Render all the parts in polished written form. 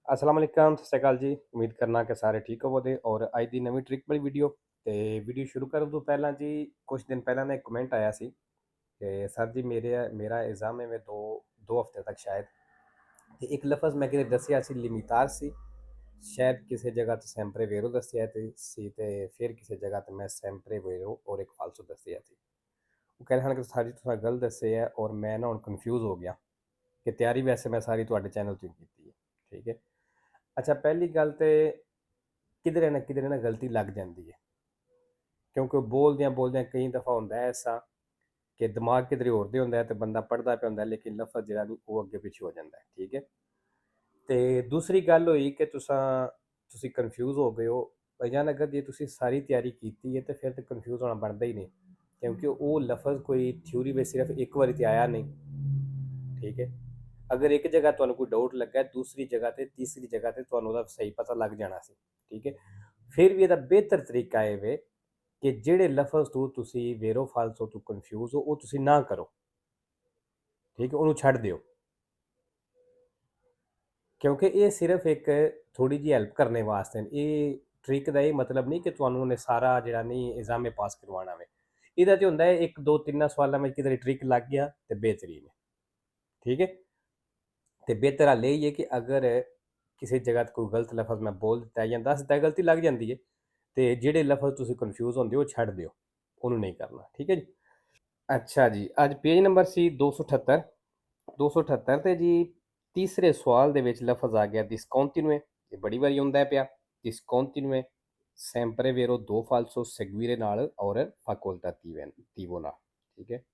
अस्सलाम वालेकुम सत श्री अकाल जी। उम्मीद करना कि सारे ठीक होवोगे और अज की नवी ट्रिक वाली वीडियो। तो वीडियो शुरू करने तो पहला जी कुछ दिन पहला ना एक कमेंट आया सी कि सर जी मेरा एग्ज़ाम है मैं दो हफ्ते तक शायद तो एक लफज मैं कि दसिया सी लिमितार सी शायद किसी जगह तो सैंपरे वेरो दसिया सी ते फिर किसी जगह तो मैं सैंपरे वेरो और एक फालसो दसिया थी। वो कह रहे हैं कि सर जी तुसा गलत दसे है और मैं ना हुण कन्फ्यूज़ हो गया कि तैयारी वैसे मैं सारी तुहाडे चैनल तो की है। ठीक है। अच्छा पहली गल तो किधरे ना गलती लग जाती है क्योंकि बोलद्या कई दफ़ा होंदा है ऐसा कि दिमाग किधरे होर दे होंदा है तो बंदा पढ़दा पिया होंदा है लेकिन लफज जिहड़ा नी वो अगे पिछे हो जाता है। ठीक है। तो दूसरी गल होई कि तुसी कन्फ्यूज़ हो गए हो वजह अगर जे तुसी सारी तैयारी की है तो फिर तो कन्फ्यूज़ होना बनता ही नहीं क्योंकि वो लफज कोई थ्योरी में सिर्फ एक बारी तो आया नहीं। ठीक है। अगर एक जगह तुहानू कोई डाउट लगा है दूसरी जगह ते तीसरी जगह ते तुहानू उहदा सही पता लग जाना सी। ठीक है। फिर भी ਇਹਦਾ बेहतर तरीका ਇਹ ਵੇ कि ਜਿਹੜੇ ਲਫ਼ਜ਼ ਤੋਂ ਤੁਸੀਂ ਵੇਰੋ ਫਾਲਸੋ ਤੋਂ ਕਨਫਿਊਜ਼ ਹੋ ਉਹ ਤੁਸੀਂ ਨਾ ਕਰੋ। ਠੀਕ ਹੈ ਉਹਨੂੰ ਛੱਡ ਦਿਓ ਕਿਉਂਕਿ ਇਹ ਸਿਰਫ ਇੱਕ ਥੋੜੀ ਜਿਹੀ ਹੈਲਪ ਕਰਨੇ ਵਾਸਤੇ ਨੇ। ਇਹ ਟ੍ਰਿਕ ਦਾ ਇਹ ਮਤਲਬ ਨਹੀਂ ਕਿ ਤੁਹਾਨੂੰ ਉਹਨੇ ਸਾਰਾ ਜਿਹੜਾ ਨਹੀਂ ਐਗਜ਼ਾਮੇ ਪਾਸ ਕਰਵਾਉਣਾ ਵੇ। ਇਹਦਾ ਤੇ ਹੁੰਦਾ ਹੈ ਇੱਕ ਦੋ ਤਿੰਨਾਂ ਸਵਾਲਾਂ ਵਿੱਚ ਕਿਧਰੇ ਟ੍ਰਿਕ ਲੱਗ ਗਿਆ ਤੇ ਬਿਹਤਰੀਨ ਹੈ। ठीक है। तो बेहतर हल यही है कि अगर किसी जगह कोई गलत लफज मैं बोल दिता है या दस दिता है गलती लग जाती है तो जेडे लफज तुम कन्फ्यूज होंगे वो छड़ दियो उन्होंने नहीं करना। ठीक है जी। अच्छा जी अज पेज नंबर सी 278 तो जी तीसरे सवाल के लफज आ गया डिस्कॉन्टिन्यूए। ये बड़ी बारी होंदा है पिया डिस्कॉन्टिन्यूए सैंपरे वेरो दो फालसो सेगवीरे नाल और फाकोल्टाटिवो नाल। ठीक है।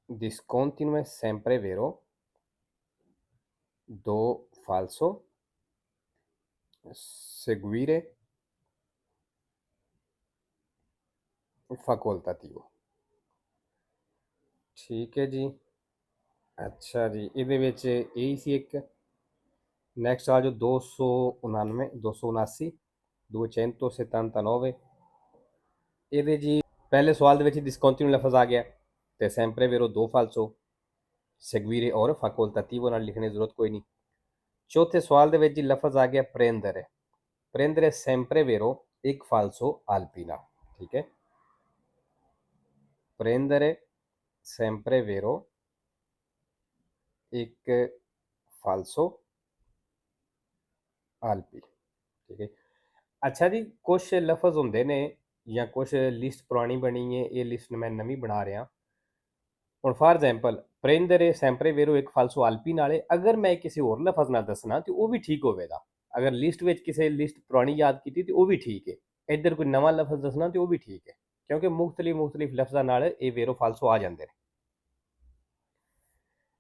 डिस्कॉन्टिन्यूए सैंपरे वेरो दो फालसो seguire facoltativo। ठीक है जी। अच्छा जी यही सी एक नैक्सट आ जो 299 279 279 ये जी पहले सवाल डिस्कॉन्टिन्यू लफज आ गया तो सैंपरे वेरो दो फालसो सेगवीरे और फाकोल्टाटिवो नाल लिखने की जरूरत कोई नहीं। चौथे सवाल जी लफज आ गया प्रेंदरे सैंपरे वेरो एक फालसो आल्पीना। ठीक है। प्रेंदरे सैंपरे वेरो एक फालसो आल्पी। ठीक है। अच्छा जी कुछ लफज होंगे ने या कुछ लिस्ट पुरानी बनी है ये लिस्ट मैं नवी बना रहा हूँ फॉर एग्जाम्पल प्रेंदरे सैंपरे वेरो एक फालसो आल्पी नाले अगर मैं किसी और लफज ना दसना तो वह भी ठीक होगा। अगर लिस्ट में किसी लिस्ट पुरानी याद की तो वह भी ठीक है इधर कोई नवा लफज दसना तो वह भी ठीक है क्योंकि मुख्तलिफ लफजा नाल ये वेरो फालसो आ जाते हैं।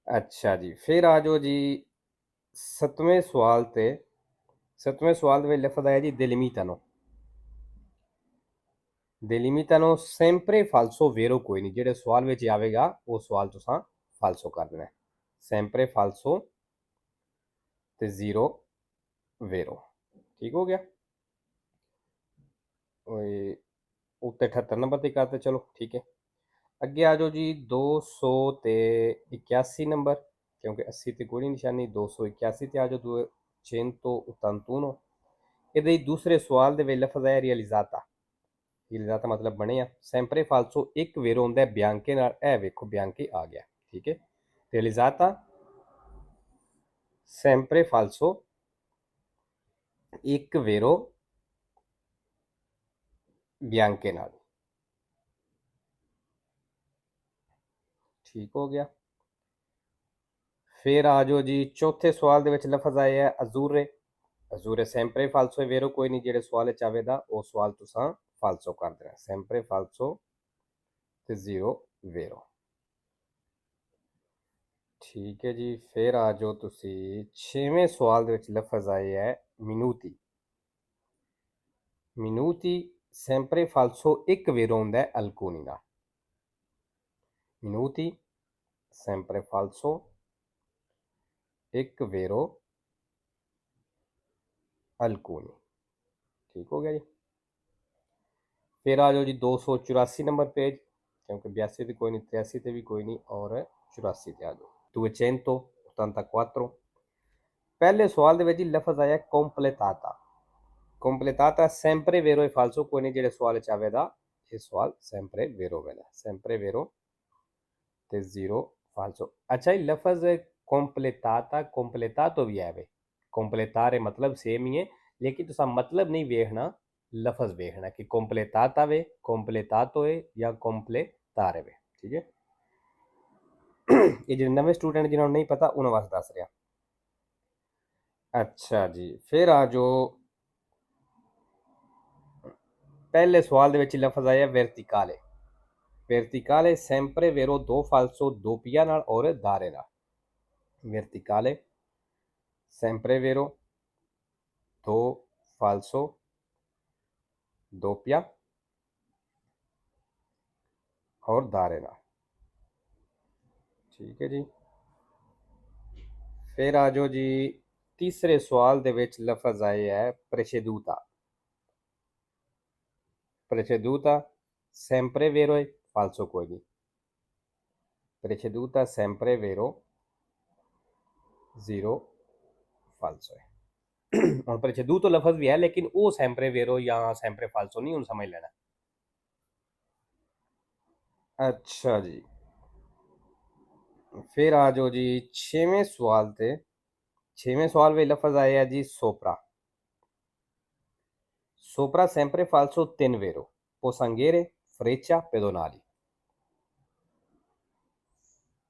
अच्छा जी फिर आ जाओ जी सतवें सवाल ते सतवें सवाल में लफज आया जी डेलिमिटानो sempre falso vero कोई नहीं जेडे सवाल में आवेगा वो सवाल तुसा फालसो कर देना है sempre falso ते जीरो वेरो। ठीक हो गया। उत्ते 78 नंबर तक करते चलो ठीक है। अगे आ जाओ जी 281 नंबर क्योंकि 80 तो कोई निशानी 281 ते आ जाओ 281 ये दूसरे सवाल के लफज है रियलिजाता। रियलिजाता मतलब बने सैंपरे फालसो एक वेरो होंगे ब्यांके नाल ए वेखो ब्यांके आ गया। ठीक है। रियलिजाता सैंपरे फालसो एक वेरो ब्यांके नाल। ठीक हो गया। फिर आ जाओ जी चौथे सवाल के लफज आए है अजूरे अजूरे सैंपरे फालसो वेरो कोई नहीं जेडे सवाल आवेगा वो सवाल तुसा फालसो कर देना सैंपरे फालसो ते जीरो वेरो। ठीक है जी फिर आ जाओ तुसी छेवें सवाल लफज आए है मिनूती मिनूती सैंपरे फालसो एक वेरो होंगे अल्कोनी नाल। मिनूती सैंपरे फालसो एक वेरो अल्कोनी। ठीक हो गया जी। फिर आ जाओ जी 284 नंबर पेज क्योंकि 82 तो कोई नहीं 83 तो भी कोई नहीं और 84 पे आ जाओ 284 पहले सवाल दे विच लफ्ज़ आया completata, completata sempre vero e falso कोई नहीं जेह्ड़े सवाल च आवेदा ये सवाल sempre vero वेदा sempre vero ते ज़ीरो falso। अच्छा ये लफ्ज़ completata completato भी है वे completare मतलब सेम ही है लेकिन तुसा मतलब नहीं वेखना लफ्ज़ वेखना कि completata वे completato है या completare वे ठीक है। ये जो नवे स्टूडेंट जिन्होंने नहीं पता उन्होंने वास्ते दस रहा। अच्छा जी फिर आ जो पहले सवाल दे विच लफ्ज़ आया verticale, verticale sempre vero दो falso दोपिया नाल और दारे नाल, verticale sempre vero दो falso दोपिया और दारे नाल ठीक है जी। फिर आ जाओ जी तीसरे सवाल दे विच लफ्ज़ आए है preceduta, preceduta sempre vero है falso कोई नहीं, preceduta sempre vero zero falso है। और preceduto लफ्ज़ भी है लेकिन वो sempre vero या sempre falso नहीं, उन समझ लेना। अच्छा जी फिर आ जाओ जी छेवें सवाल ते छेवें सवाल में लफ्ज़ आया जी सोपरा, सोपरा sempre falso तीन वेरो पोसंगेरे फ्रेचा पेदोनाली,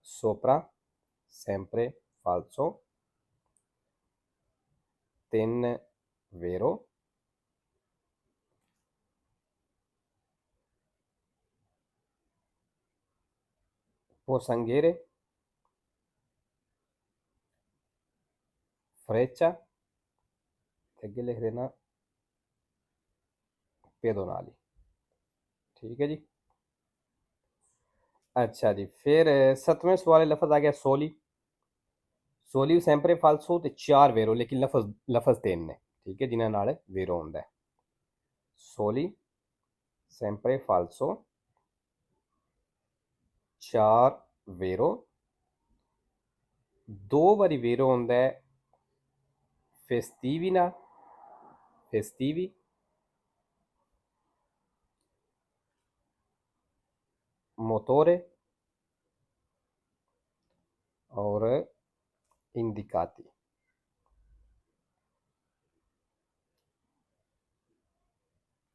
सोपरा sempre falso तीन वेरो पोसंगेरे फ्रेचा अगे लिख देना पेदोनाली ठीक है जी। अच्छा जी फिर सतवें सवाल में लफ्ज़ आ गया सोली, सोली sempre falso ते चार वेरो लेकिन लफ्ज़ तीन ने ठीक है जिन्हां नाल वेरो हुंदा है, सोली sempre falso चार वेरो दो बारी वेरो हुंदा है फेस्टिवी नाल फेस्टिवी मोटोरे और इंडिकाती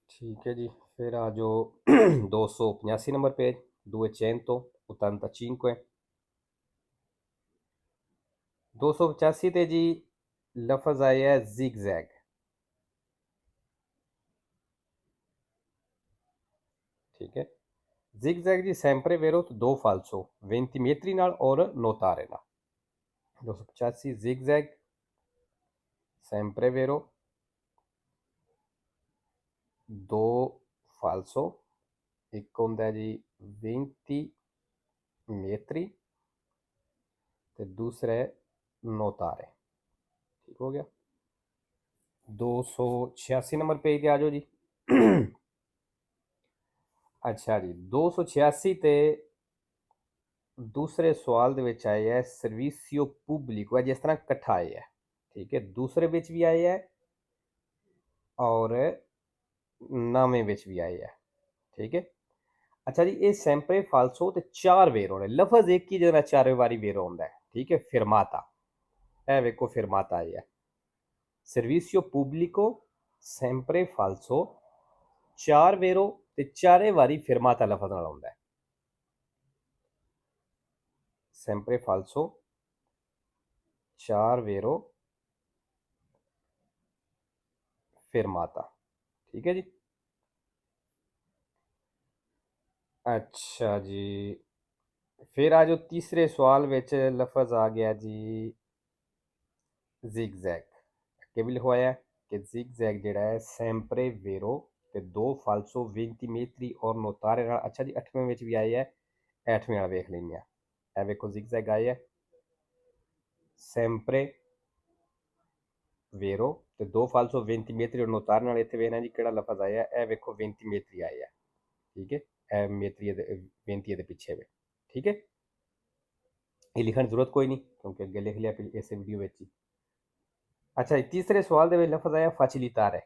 ठीक है जी। फिर आ जो 285 नंबर पेज 285 285 ते जी लफ्ज़ आया है जिग जैग ठीक है जिग जैग जी sempre vero दो falso 20 metri नाल और notare नाल 285 जिग जैग sempre vero दो falso एक होंदा है जी 20 metri ते दूसरा है notare ठीक हो गया। 286 नंबर पेज आ जाओ जी। अच्छा जी 286 ते दूसरे सवाल दे विच आया है सर्विसियो पुब्लिको है जिस तरह कट्ठा आया है ठीक है दूसरे विच भी आया है और नवें विच भी आया है ठीक है। अच्छा जी ये sempre falso ते चार वेरो ने लफ्ज़ एक ही जगह चार बारी वेरो होंदा है ठीक है फिरमाता ए वेखो फिरमाता आया है सर्विसियो पुब्लिको sempre falso चार वेरो ते चारे वारी फिरमाता लफ्ज़ नाल होंदा है sempre falso चार वेरो फिरमाता ठीक है जी। अच्छा जी फिर आ जो तीसरे सवाल विच लफ्ज़ आ गया जी जिग जैग अगे भी लिखवाया है कि जिग जैग जेह्ड़ा है sempre vero ते दो falso 20 metri और notare नाल अच्छा जी अठवें विच भी आया है अठवें वाला वेख लैन्ने आं ए वेखो जिग जैग आया है sempre vero ते दो falso 20 metri और notare नाल इत्थे वेखना जी केह्ड़ा लफ्ज़ आया है ए वेखो 20 metri आया है ठीक है ए मेत्री दे 20 दे पिच्छे वे ठीक है ये लिखने की जरूरत कोई नहीं क्योंकि अगे लिख लिया इस वीडियो में ही अच्छा जी, तीसरे सवाल दे विच लफ्ज़ आया facilitare।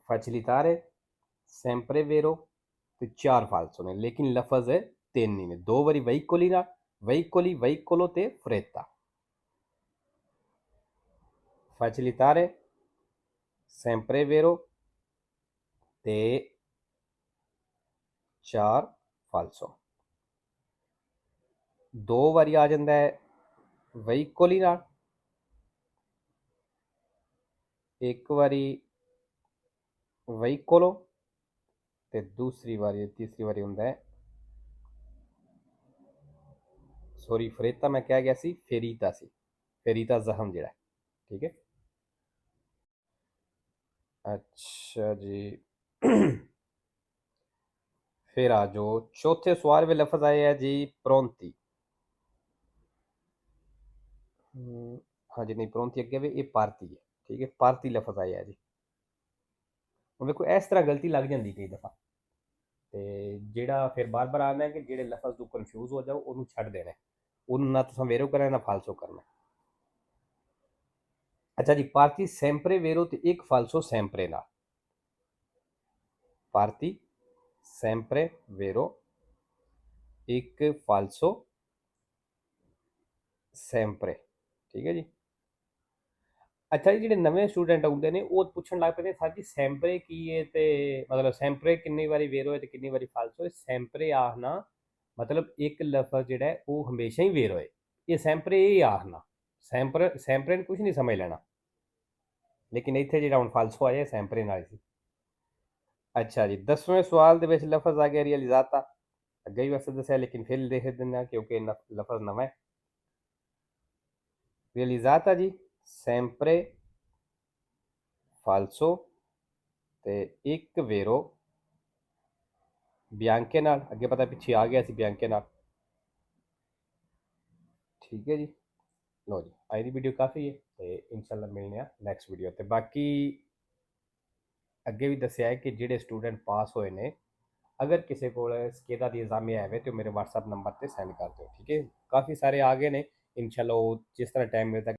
facilitare sempre vero ते 4 फालसो ने, लेकिन लफ्ज़ 3 ही ने। 2 वारी veicoli veicoli, veicolo ते fretta। facilitare sempre vero ते 4 फालसो। 2 वारी आ जांदा है veicoli नाल, 1 वारी veicolo ते तीसरी वारी हुंदा है, सॉरी फ्रेता मैं कह गया सी, फेरीता जख्म जिहड़ा है, ठीक है। अच्छा जी। फिर आ जाओ, चौथे सवाल में लफ्ज़ आए है जी प्रोंती। हाँ जी, नहीं प्रोंती अगे भी, ये पारती है, ठीक है, पारती लफ्ज़ आया है जी। ਹੁਣ ਵੇਖੋ ਇਸ ਤਰ੍ਹਾਂ ਗਲਤੀ ਲੱਗ ਜਾਂਦੀ ਕਈ ਦਫਾ, ਤੇ ਜਿਹੜਾ ਫਿਰ ਬਾਰ-ਬਾਰ ਆਉਂਦਾ ਹੈ ਕਿ ਜਿਹੜੇ ਲਫ਼ਜ਼ ਤੋਂ ਕਨਫਿਊਜ਼ ਹੋ ਜਾਓ ਉਹਨੂੰ ਛੱਡ ਦੇਣਾ, ਉਹਨੂੰ ਨਾ ਤੁਸੀਂ ਵੇਰੋ ਕਰਨਾ ਨਾ ਫਾਲਸੋ ਕਰਨਾ। ਅੱਛਾ ਜੀ, ਪਾਰਤੀ ਸੈਂਪਰੇ ਵੇਰੋ ਤੇ ਇੱਕ ਫਾਲਸੋ ਸੈਂਪਰੇ ਨਾਲ। पार्टी sempre vero, एक फालसो sempre, ठीक है जी। अच्छा जी, ਜਿਹੜੇ ਨਵੇਂ ਸਟੂਡੈਂਟ ਆਉਂਦੇ ਨੇ ਉਹ ਪੁੱਛਣ ਲੱਗ ਪੈਂਦੇ ਸਰ ਜੀ ਸੈਂਪਰੇ ਕੀ ਹੈ, ਤੇ ਮਤਲਬ ਸੈਂਪਰੇ ਕਿੰਨੀ ਵਾਰੀ ਵੇਰੋ ਹੈ ਤੇ ਕਿੰਨੀ ਵਾਰੀ ਫਾਲਸੋ ਹੈ। ਸੈਂਪਰੇ ਆਖਣਾ ਮਤਲਬ ਇੱਕ ਲਫ਼ਜ਼ ਜਿਹੜਾ ਹੈ ਉਹ ਹਮੇਸ਼ਾ ਹੀ ਵੇਰੋ ਹੈ, ਇਹ ਸੈਂਪਰੇ ਇਹ ਆਖਣਾ। ਸੈਂਪਰੇ ਨੂੰ ਕੁਝ ਨਹੀਂ ਸਮਝ ਲੈਣਾ, ਲੇਕਿਨ ਇੱਥੇ ਜਿਹੜਾ ਹੁਣ ਫਾਲਸੋ ਆਇਆ ਸੈਂਪਰੇ ਨਾਲ ਸੀ। अच्छा जी, 10वें सवाल ਦੇ ਵਿੱਚ ਲਫ਼ਜ਼ ਆ ਗਿਆ ਰਿਅਲਿਜ਼ਾਤਾ। ਅੱਗੇ ਵੀ ਵੈਸੇ ਦੱਸਿਆ ਲੇਕਿਨ ਫਿਰ ਲਿਖ ਦਿੰਦਾ ਕਿਉਂਕਿ ਲਫ਼ਜ਼ ਨਵਾਂ ਹੈ। ਰਿਅਲਿਜ਼ਾਤਾ ਜੀ sempre falso ਤੇ ਇੱਕ vero ਬਿਆਂਕੇ ਨਾਲ, ਅੱਗੇ ਪਤਾ ਪਿੱਛੇ ਆ ਗਿਆ ਸੀ ਬਿਆਂਕੇ ਨਾਲ, ਠੀਕ ਹੈ ਜੀ। ਲਓ ਜੀ, ਅੱਜ ਦੀ ਵੀਡੀਓ ਕਾਫੀ ਹੈ ਤੇ ਇਨਸ਼ਾਅੱਲਾ ਮਿਲਨੇ ਆ ਨੈਕਸਟ ਵੀਡੀਓ ਤੇ। ਬਾਕੀ ਅੱਗੇ ਵੀ ਦੱਸਿਆ ਹੈ ਕਿ ਜਿਹੜੇ ਸਟੂਡੈਂਟ ਪਾਸ ਹੋਏ ਨੇ, ਅਗਰ ਕਿਸੇ ਕੋਲ ਸਕੇਦਾ ਦੀ ਇਜ਼ਾਮੀਆ ਹੈ ਤੇ ਉਹ ਮੇਰੇ WhatsApp ਨੰਬਰ ਤੇ ਸੈਂਡ ਕਰ ਦਿਓ, ਠੀਕ ਹੈ। ਕਾਫੀ ਸਾਰੇ ਆ ਗਏ ਨੇ, ਇਨਸ਼ਾਅੱਲਾ ਉਹ ਜਿਸ ਤਰ੍ਹਾਂ ਟਾਈਮ ਮਿਲਦਾ